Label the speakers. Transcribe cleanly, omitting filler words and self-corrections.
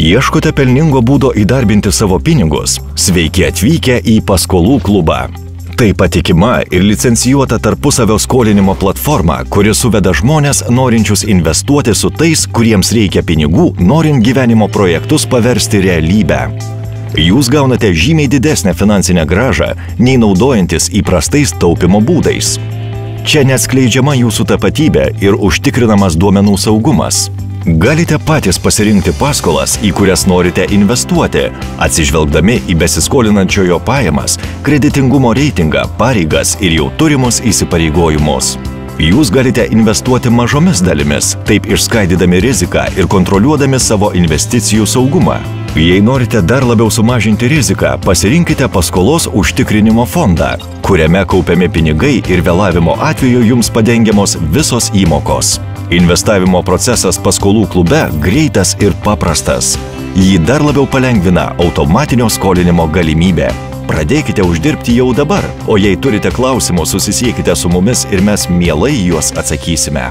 Speaker 1: Ieškote pelningo būdo įdarbinti savo pinigus? Sveiki atvykę į paskolų klubą. Tai patikima ir licencijuota tarpusavio skolinimo platforma, kuri suveda žmonės, norinčius investuoti su tais, kuriems reikia pinigų, norint gyvenimo projektus paversti realybę. Jūs gaunate žymiai didesnę finansinę grąžą, nei naudojantis įprastais taupimo būdais. Čia neatskleidžiama jūsų tapatybė ir užtikrinamas duomenų saugumas. Galite patys pasirinkti paskolas, į kurias norite investuoti, atsižvelgdami į besiskolinančiojo pajamas, kreditingumo reitingą, pareigas ir jau turimus įsipareigojimus. Jūs galite investuoti mažomis dalimis, taip išskaidydami riziką ir kontroliuodami savo investicijų saugumą. Jei norite dar labiau sumažinti riziką, pasirinkite paskolos užtikrinimo fondą, kuriame kaupiami pinigai ir vėlavimo atveju jums padengiamos visos įmokos. Investavimo procesas paskolų klube greitas ir paprastas. Jį dar labiau palengvina automatinio skolinimo galimybė. Pradėkite uždirbti jau dabar, o jei turite klausimų, susisiekite su mumis ir mes mielai juos atsakysime.